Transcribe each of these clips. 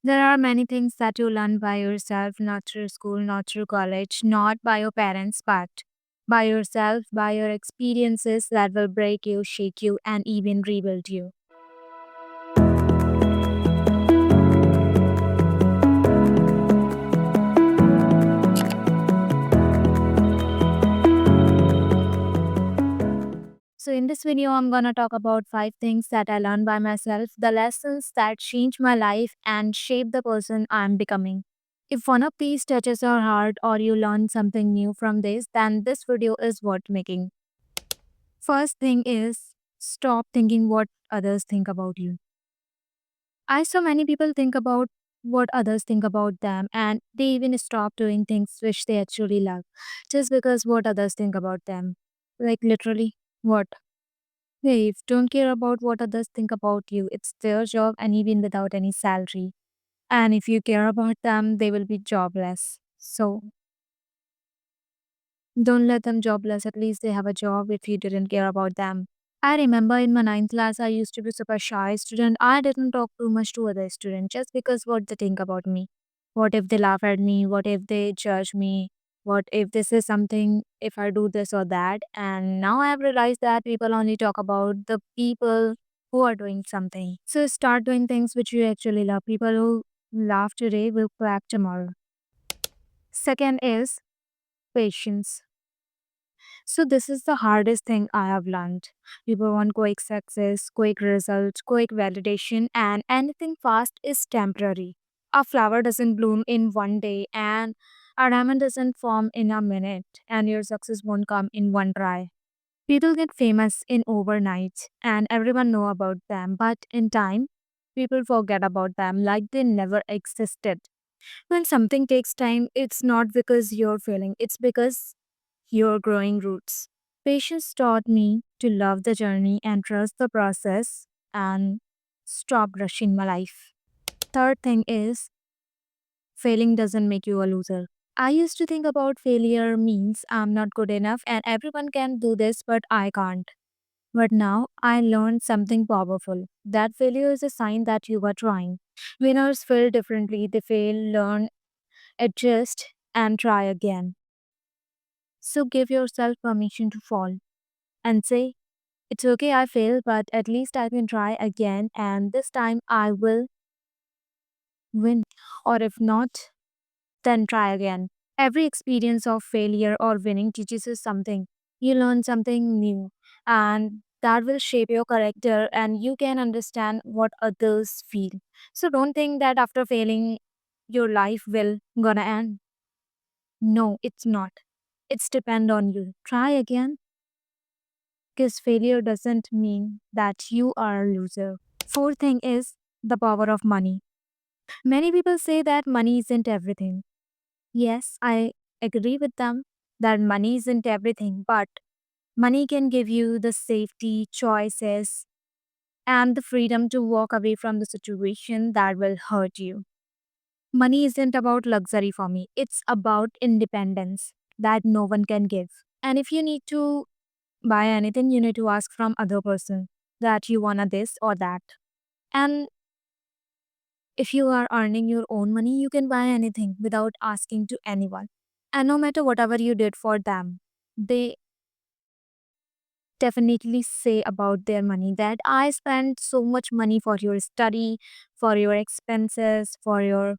There are many things that you learn by yourself, not through school, not through college, not by your parents, but by yourself, by your experiences that will break you, shake you, and even rebuild you. So, in this video, I'm gonna talk about 5 things that I learned by myself, the lessons that changed my life and shaped the person I'm becoming. If one of these touches your heart or you learn something new from this, then this video is worth making. First thing is stop thinking what others think about you. I saw many people think about what others think about them and they even stop doing things which they actually love just because what others think about them. Like literally, what? Hey, don't care about what others think about you. It's their job and even without any salary. And if you care about them, they will be jobless. So don't let them jobless. At least they have a job if you didn't care about them. I remember in my ninth class, I used to be super shy student. I didn't talk too much to other students just because what they think about me. What if they laugh at me? What if they judge me? What if this is something if I do this or that? And now I have realized that people only talk about the people who are doing something. So start doing things which you actually love. People who laugh today will crack tomorrow. Second is patience. So this is the hardest thing I have learned. People want quick success, quick results, quick validation, and anything fast is temporary. A flower doesn't bloom in one day, and a diamond doesn't form in a minute, and your success won't come in one try. People get famous in overnight, and everyone know about them, but in time, people forget about them like they never existed. When something takes time, it's not because you're failing, it's because you're growing roots. Patience taught me to love the journey and trust the process and stop rushing my life. Third thing is failing doesn't make you a loser. I used to think about failure means I'm not good enough and everyone can do this, but I can't. But now I learned something powerful. That failure is a sign that you are trying. Winners fail differently. They fail, learn, adjust, and try again. So give yourself permission to fall and say, it's okay, I failed, but at least I can try again, and this time I will win. Or if not, then try again. Every experience of failure or winning teaches you something. You learn something new, and that will shape your character, and you can understand what others feel. So don't think that after failing, your life will gonna end. No, it's not. It's depend on you. Try again, because failure doesn't mean that you are a loser. Fourth thing is the power of money. Many people say that money isn't everything. Yes, I agree with them that money isn't everything, but money can give you the safety, choices, and the freedom to walk away from the situation that will hurt you. Money isn't about luxury for me, it's about independence that no one can give. And if you need to buy anything, you need to ask from other person that you wanna this or that. And if you are earning your own money, you can buy anything without asking to anyone. And no matter whatever you did for them, they definitely say about their money that I spent so much money for your study, for your expenses, for your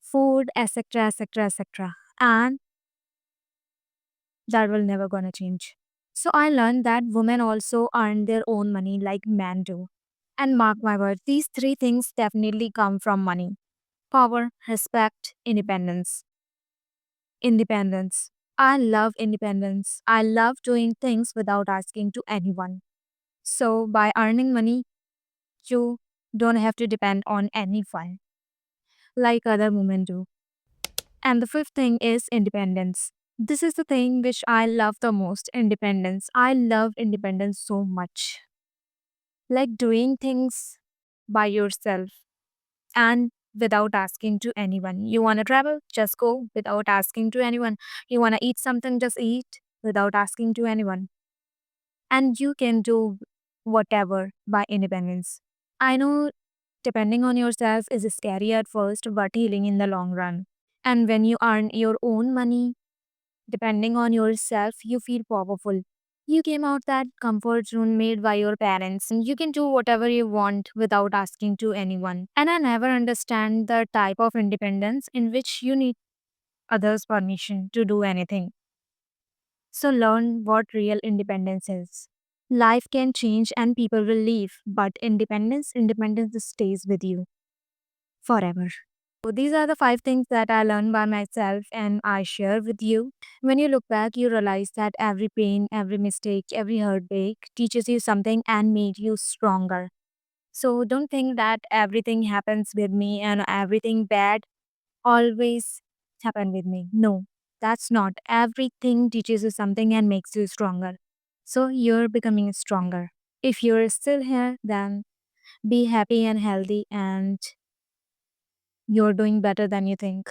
food, etc., etc., etc. And that will never gonna change. So I learned that women also earn their own money like men do. And mark my words, these three things definitely come from money: power, respect, independence. Independence. I love independence. I love doing things without asking to anyone. So, by earning money, you don't have to depend on anyone like other women do. And the fifth thing is independence. This is the thing which I love the most: independence. I love independence so much. Like doing things by yourself and without asking to anyone. You want to travel? Just go without asking to anyone. You want to eat something? Just eat without asking to anyone. And you can do whatever by independence. I know Depending on yourself is scary at first, but healing in the long run. And when you earn your own money, depending on yourself, you feel powerful. You came out that comfort zone made by your parents, and you can do whatever you want without asking to anyone. And I never understand the type of independence in which you need others' permission to do anything. So learn what real independence is. Life can change and people will leave, but independence stays with you forever. So these are the five things that I learned by myself and I share with you. When you look back, you realize that every pain, every mistake, every heartbreak teaches you something and made you stronger. So don't think that everything happens with me and everything bad always happen with me. No, that's not. Everything teaches you something and makes you stronger. So you're becoming stronger. If you're still here, then be happy and healthy and you're doing better than you think.